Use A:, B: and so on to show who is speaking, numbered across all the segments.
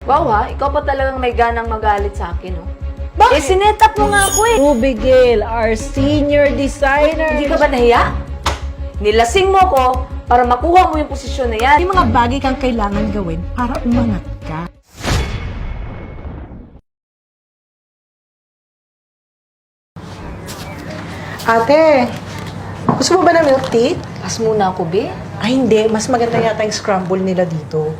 A: Wow ha, ikaw pa talagang may ganang magalit sa akin, no?
B: Bakit?
A: Eh, sinetap mo nga ako eh.
B: Ruby Gale, our senior designer.
A: Hindi ka ba nahiya? Nilasing mo ko para makuha mo yung posisyon na yan.
B: May mga bagay kang kailangan gawin para umangat ka. Ate, gusto mo ba ng milk tea?
A: Pas muna ako, be.
B: Ay, hindi. Mas maganda yata yung scramble nila dito.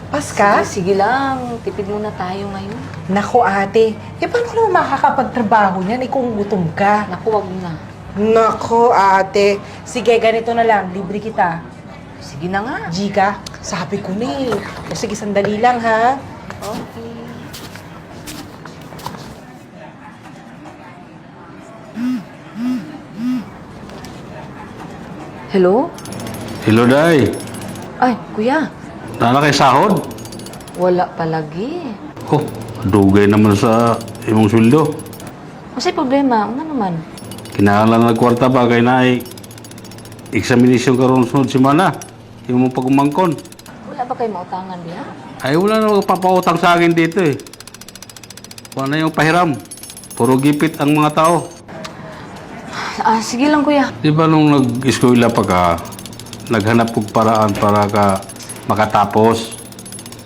B: Pas ka?
A: Sige lang, tipid muna tayo ngayon.
B: Naku, ate. Eh, paano ka naman makakapagtrabaho niyan kung gutom ka?
A: Naku, wag na.
B: Naku, ate. Sige, ganito na lang. Libre kita.
A: Sige na nga.
B: Jika, sabi ko na eh. O sige, sandali lang ha.
A: Okay. Hello?
C: Hello, Day.
A: Ay, kuya.
C: Nana kay sahod?
A: Wala palagi.
C: Oh, dugay naman sa imong sweldo.
A: Kasi problema, ano naman?
C: Kinahanglan na kwarta pa kay naay examination karon sunod semana. Imong pagumangkon.
A: Wala ba kayo mautangan diya?
C: Ay, wala na magpapautang sa akin dito eh. Wala na yung pahiram. Puro gipit ang mga tao.
A: Sige lang kuya.
C: Di ba nung nag-eskwela pa ka, naghanap kong paraan para ka makatapos.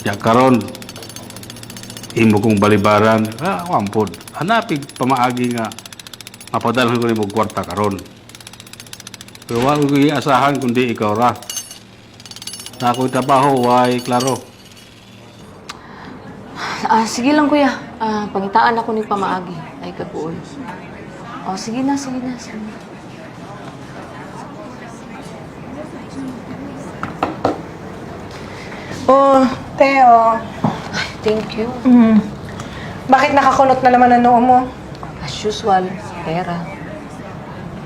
C: Ya karon, imo kong balibaran. Wampod. Hanapig pamaagi nga mapadalhan ko rin mo kwarta karon. Pero wala ko iasahan kundi ikaw ra. Na ako'y trabaho, way klaro.
A: Sige lang kuya. Pangitaan ako ni pamaagi. Ay kabuol. Sige na, sige na, sige na.
B: Oh, Teo.
A: Thank you.
B: Bakit nakakunot na naman ang noo mo?
A: As usual, pera.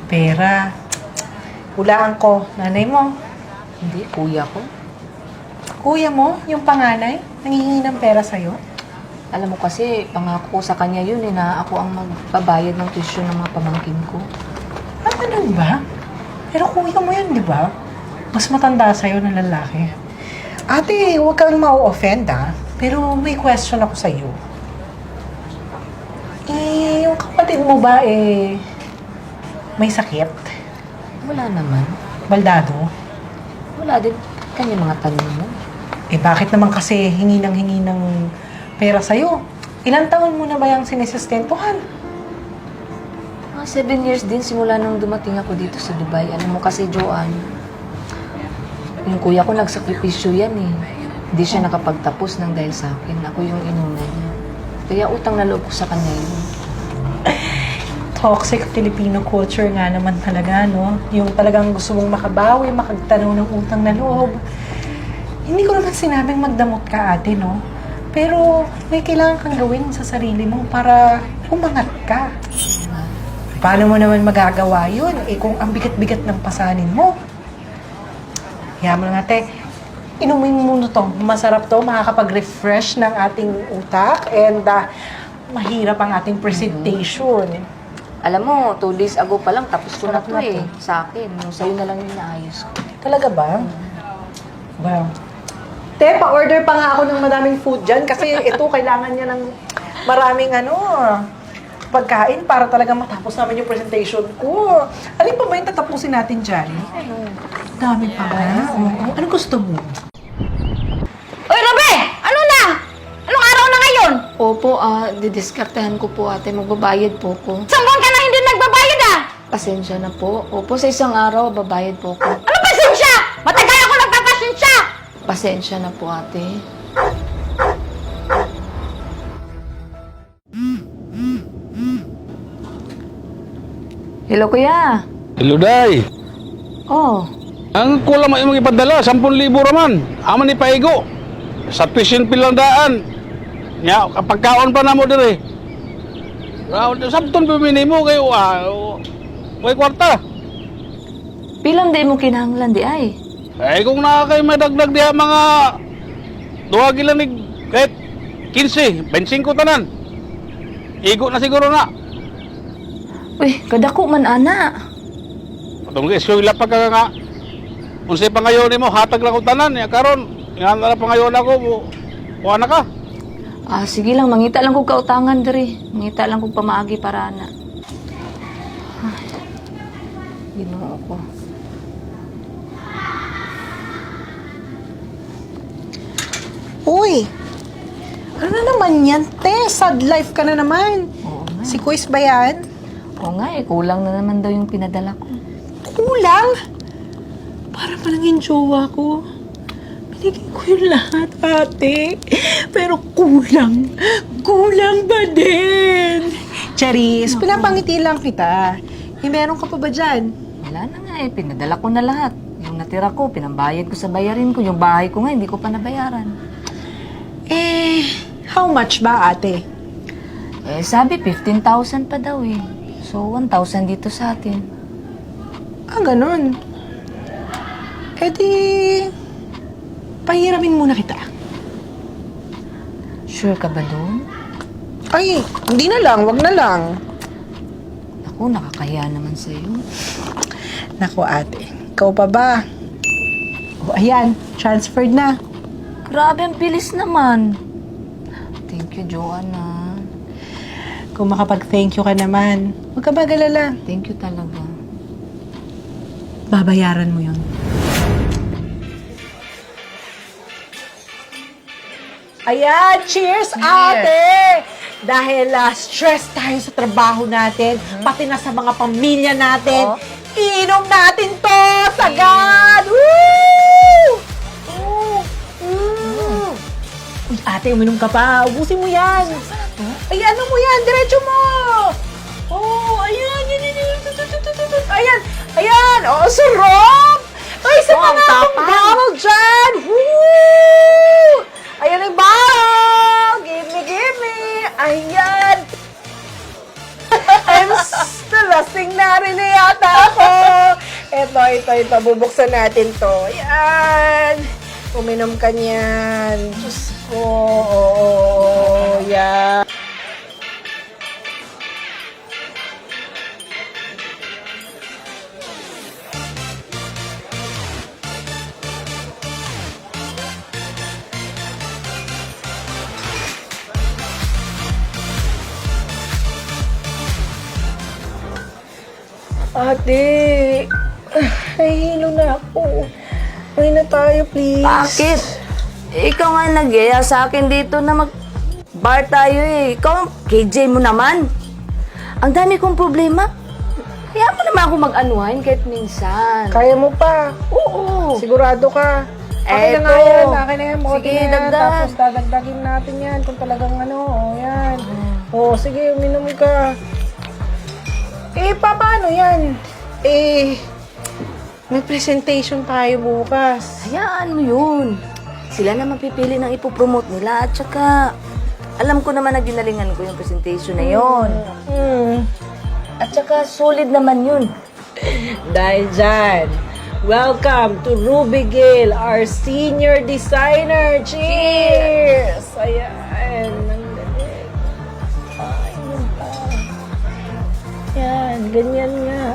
B: Pera. Hulaan ko. Nanay mo.
A: Hindi, kuya ko.
B: Kuya mo, yung panganay, nangihingi ng pera sa'yo.
A: Alam mo kasi, pangako ko sa kanya yun na ako ang magbabayad ng tuition ng mga pamangkin ko.
B: Ganun ba? Pero kuya mo yan, di ba? Mas matanda sa'yo na lalaki. Ate, huwag kang ma-offend pero may question ako sa'yo. Yung kapatid mo ba, may sakit?
A: Wala naman.
B: Baldado?
A: Wala din kanya mga tanong mo.
B: Bakit naman kasi hingi ng pera sa'yo? Ilang taon mo na ba yung sinisistentuhan?
A: Mga 7 years din simula nung dumating ako dito sa Dubai. Alam mo kasi, Joanne, yung kuya ko nagsakripisyo yan eh. Hindi siya nakapagtapos ng dahil sa akin. Ako yung inuna niya. Kaya utang na loob ko sa kanya yun.
B: Toxic Filipino culture nga naman talaga, no? Yung talagang gusto mong makabawi, makagtanaw ng utang na loob. Hindi ko naman sinabing magdamot ka, ate, no? Pero may kailangan kang gawin sa sarili mo para umangat ka. Paano mo naman magagawa yun? Kung ang bigat-bigat ng pasanin mo. Kaya mo lang, ate, inumin mo to. Masarap to, makakapag-refresh ng ating utak and mahirap ang ating presentation.
A: Alam mo, 2 days ago pa lang, tapos ko na to eh. Sa akin. Yung sa'yo na lang yung naayos ko.
B: Talaga ba? Wow. Te, pa-order pa nga ako ng madaming food dyan kasi ito, kailangan niya ng maraming pagkain para talaga matapos namin yung presentation ko. Alin pa ba yung tatapusin natin dyan? Dami pa ba? Oo. Anong gusto mo?
D: Uy, Robe! Ano na? Anong araw na ngayon?
A: Opo, didiskartehan ko po ate. Magbabayad po ko.
D: Isang buwan ka na hindi nagbabayad ah!
A: Pasensya na po. Opo, sa isang araw, babayad po ko.
D: Ano pasensya? Matagal ako nagpapasensya!
A: Pasensya na po ate. Hello, kuya.
C: Hello, Day.
A: Oh,
C: Ang kulang mo imong ipadala, 10,000 raman. Aman ni paigo. Sa tuition pilandaan. Ya, pagkaon pa namo dire. Sabton pimini mo kayo way kwarta.
A: pilang day mo kinahanglan di ay?
C: Kung nakakay may dagdag diha mga duha gilanig kahit 15, 25 tanan. Igo na siguro na.
A: Uy, kadako man ana.
C: Patunggu eskwela pa ka nga. Unsay pangayon nimo hatag lang ko tanan ya karon. Nga na pangayon ako mo. Kuha na ka.
A: Sige lang, mangita lang kong kautangan diri. Mangita lang kong pamaagi para na. Ay, Ginoo ko.
B: Uy! Ano na naman yan, te? Sad life ka na naman.
A: Oo nga.
B: Si Kuis ba yan?
A: Oo nga kulang na naman daw yung pinadala ko.
B: Kulang? Para palang yung jowa ko. Binigay ko yung lahat, ate. Pero kulang. Kulang ba din? Charis, pinapangiti lang kita. Meron ka pa ba dyan?
A: Wala na nga pinadala ko na lahat. Yung natira ko, pinambayad ko sa bayarin ko. Yung bahay ko nga, hindi ko pa nabayaran.
B: How much ba, ate?
A: Sabi 15,000 pa daw eh. So, 1,000 dito sa atin.
B: Ganun. Di, pahiramin muna kita.
A: Sure ka ba doon?
B: Ay, hindi na lang, wag na lang.
A: Ako, nakakahiya naman sa'yo.
B: Naku, ate, ikaw pa ba? Ayan, transferred na.
A: Grabe, ang bilis naman. Thank you, Joanna.
B: Kung makapag-thank you ka naman, huwag ka magalala.
A: Thank you talaga.
B: Babayaran mo yun. Ayan, cheers, ate! Dahil stress tayo sa trabaho natin, pati na sa mga pamilya natin, iinom natin to! Sagad! Woo! Uy, ate, uminom ka pa. Ubusin mo yan. Ay, ano mo yan? Diretso mo! Ayan, Ayan, ayan! Sarap! Ay, sa mga akong bottle dyan! Woo! Ayan ang bottle! Give me! Ayan! Lasing na rin na yata ako! Ito. Bubuksan natin to. Ayan! Uminom ka niyan. Diyos ko. Yan. Ate, nahihilo na ako. Uwi na tayo, please.
D: Bakit? Ikaw nga nag-iya sa akin dito na mag-bar tayo eh. Ikaw, KJ mo naman. Ang dami kong problema. Kaya mo naman ako mag-unwind kahit minsan.
B: Kaya mo pa.
D: Oo.
B: Sigurado ka. Akin na nga
D: Eto.
B: yan. Akin na yan. Bote
D: Sige,
B: na yan.
D: dagdag.
B: Tapos dadagdagin natin yan kung talagang yan. Sige, uminom ka. Paano yan? May presentation tayo bukas.
D: Hayaan mo yun. Sila na mapipili ng ipopromote nila. At saka, alam ko naman na ginalingan ko yung presentation na yun. At saka, solid naman yun.
B: Dahil dyan, welcome to Ruby Gale, our senior designer. Cheers! Ayan, ang galing. Ay, yun pa. Yan, ganyan nga.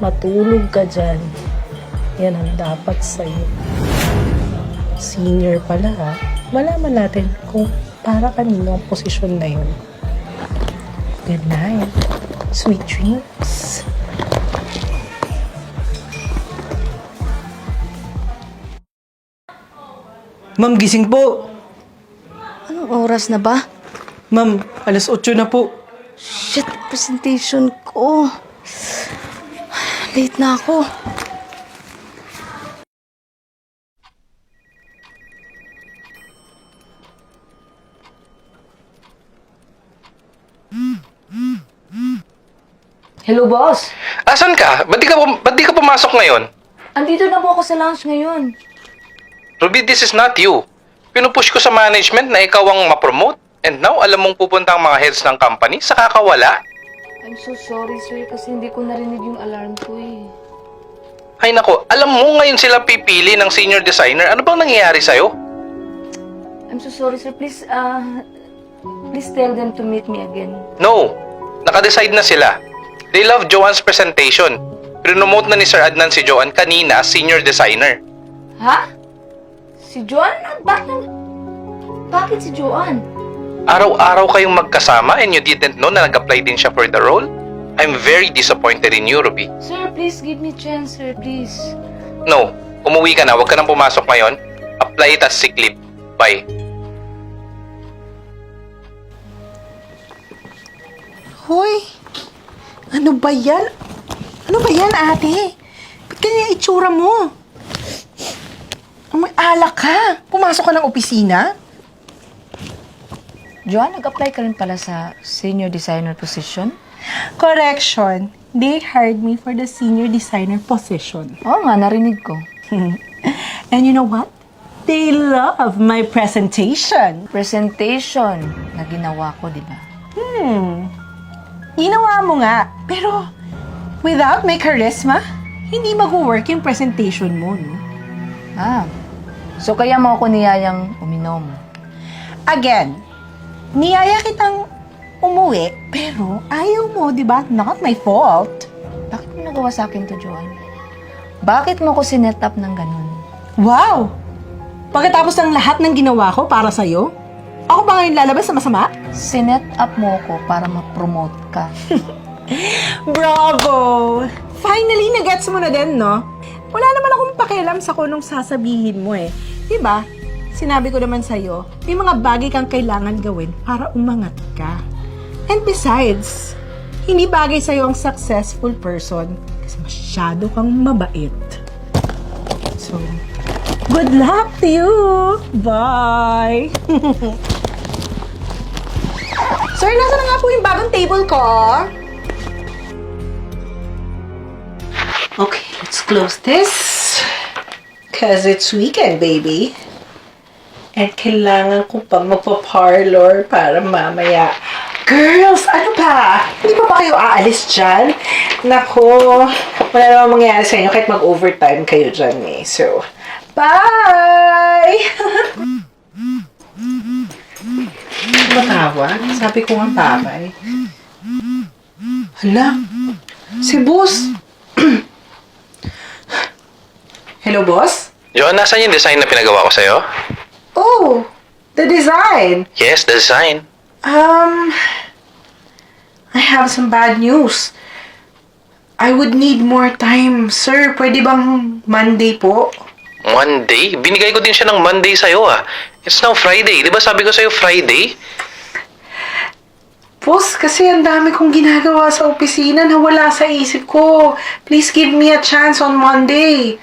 B: Matulog ka dyan. Yan ang dapat sa'yo. Senior pala ha. Malaman natin kung para kanino ang posisyon na yun. Good night. Sweet dreams.
E: Ma'am, gising po.
D: Anong oras na ba?
E: Ma'am, alas 8 na po.
D: Shit, presentation ko. Late na ako.
A: Hello, boss.
F: Asan ka? Ba't di ka pumasok ngayon?
A: Andito na po ako sa lounge ngayon.
F: Ruby, this is not you. Pinupush ko sa management na ikaw ang ma-promote. And now, alam mong pupunta ang mga heads ng company sa kakawala?
A: I'm so sorry, sir, kasi hindi ko narinig yung alarm ko eh.
F: Ay nako, alam mo ngayon sila pipili ng senior designer. Ano bang nangyayari sa'yo?
A: I'm so sorry, sir. Please tell them to meet me again.
F: No, nakadecide na sila. They love Joanne's presentation. Prinomote na ni Sir Adnan si Joanne kanina as senior designer.
A: Ha? Si Joan? Bakit?
D: Bakit si Joanne?
F: Araw-araw kayong magkasama and you didn't know na nag-apply din siya for the role? I'm very disappointed in you, Ruby.
D: Sir, please give me chance, sir, please.
F: No, umuwi ka na. Huwag ka nang pumasok ngayon. Apply it as sick leave. Bye.
B: Hoy, ano ba yan? Ano ba yan, ate? Ba't ganyan itsura mo? May alak ka. Pumasok ka ng opisina?
A: Joanne, nag-apply ka rin pala sa senior designer position?
B: Correction. They hired me for the senior designer position.
A: Oo nga, narinig ko.
B: And you know what? They love my presentation.
A: Presentation na ginawa ko, di ba?
B: Ginawa mo nga. Pero, without my charisma, hindi mag-work yung presentation mo, no?
A: Ah, so kaya mo ako niyayang uminom.
B: Again, niyaya kitang umuwi, pero ayaw mo, di ba? Not my fault.
A: Bakit mo nagawa sa akin to, Joanne? Bakit mo ko sinet up ng ganun?
B: Wow! Pagkatapos ng lahat ng ginawa ko para sa'yo, ako ba ngayon lalabas sa masama?
A: Sinet up mo ko para ma-promote ka.
B: Bravo! Finally, nagets mo na din, no? Wala naman akong pakialam sa kung anong sasabihin mo eh. Diba? Sinabi ko naman sa'yo, may mga bagay kang kailangan gawin para umangat ka. And besides, hindi bagay sa'yo ang successful person kasi masyado kang mabait. So, good luck to you! Bye! Sir, nasa na nga po yung bagong table ko? Okay, let's close this. Cause it's weekend, baby. At kailangan ko pang magpa-parlor para mamaya. Girls, ano ba? Hindi pa ba kayo aalis dyan? Nako, wala namang mangyayari sa inyo kahit mag-overtime kayo dyan eh. So, bye! Matawag? Sabi ko nga babay. Hala, si boss. Hello, boss?
F: Joanne, nasan yung design na pinagawa ko sa'yo?
B: Oh, the design.
F: Yes, the design.
B: I have some bad news. I would need more time, sir. Pwede bang Monday po?
F: Monday? Binigay ko din siya ng Monday sa'yo ah. It's now Friday. Di ba sabi ko sa'yo Friday?
B: Boss, kasi ang dami kong ginagawa sa opisina na wala sa isip ko. Please give me a chance on Monday.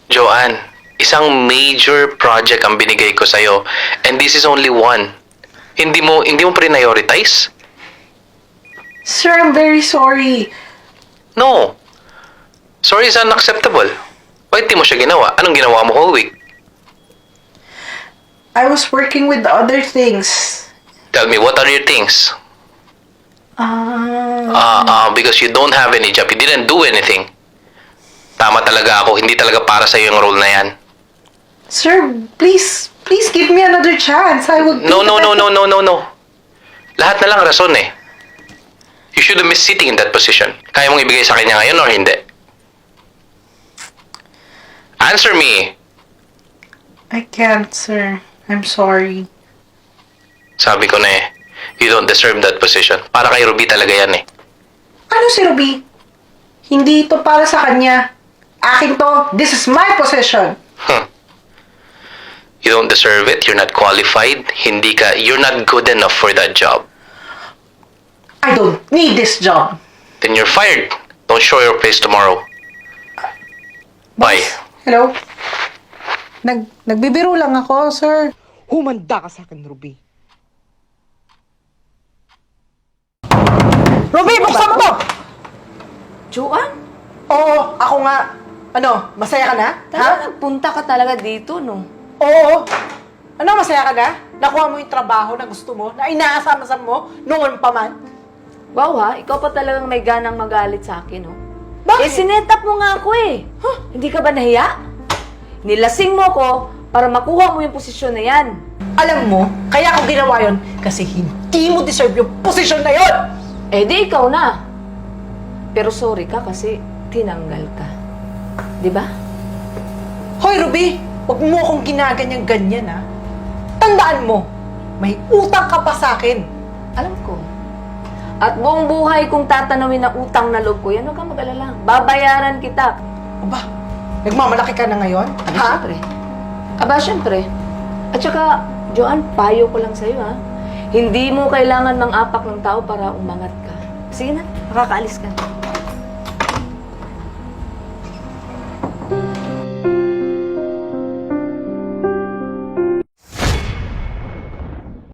F: Joanne, isang major project ang binigay ko sa'yo. And this is only one. Hindi mo prioritize?
B: Sir, I'm very sorry.
F: No. Sorry is unacceptable. Bakit di mo siya ginawa? Anong ginawa mo whole week?
B: I was working with other things.
F: Tell me, what are your things? Because you don't have any job. You didn't do anything. Tama talaga ako. Hindi talaga para sa'yo yung role na yan.
B: Sir, please give me another chance. I will...
F: No. Lahat na lang rason eh. You shouldn't be sitting in that position. Kaya mong ibigay sa kanya ngayon or hindi? Answer me.
B: I can't, sir. I'm sorry.
F: Sabi ko na eh, you don't deserve that position. Para kay Ruby talaga yan eh.
B: Ano si Ruby? Hindi ito para sa kanya. Akin to. This is my possession.
F: You don't deserve it. You're not qualified. You're not good enough for that job.
B: I don't need this job.
F: Then you're fired. Don't show your face tomorrow. Bye.
B: Hello? Nagbibiro lang ako, sir.
E: Humanda ka sa akin, Ruby.
B: Ruby, buksan mo to!
A: Joanne,
B: Oo, ako nga. Ano, masaya ka na?
A: talaga nagpunta ka talaga dito, no?
B: Oo. Ano, masaya ka na? Nakuha mo yung trabaho na gusto mo, na inaasama mo, noon pa man.
D: Wow ha, ikaw pa talagang may ganang magalit sa akin, oh.
B: Bakit?
D: Eh, sinetap mo nga ako eh. Hindi ka ba nahiya? Nilasing mo ko para makuha mo yung posisyon na yan.
B: Alam mo, kaya ako ginawa yun kasi hindi mo deserve yung posisyon na yun.
D: Eh, di ikaw na. Pero sorry ka kasi tinanggal ka. Di ba?
B: Hoy, Ruby, huwag mo akong ginaganyan-ganyan, ha? Tandaan mo, May utang ka pa sa akin.
D: Alam ko. At buong buhay kong tatanawin na utang na loob ko, yan, huwag kang mag-alala. Babayaran kita.
B: Aba, nagmamalaki ka na ngayon?
D: Aba, syempre. Aba, syempre. At saka, Joanne, payo ko lang sa'yo, ha? Hindi mo kailangan ng apak ng tao para umangat ka. Sige na, makakaalis ka.